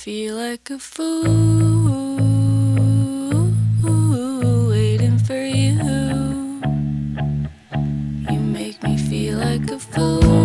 feel like a fool, waiting for you. You make me feel like a fool.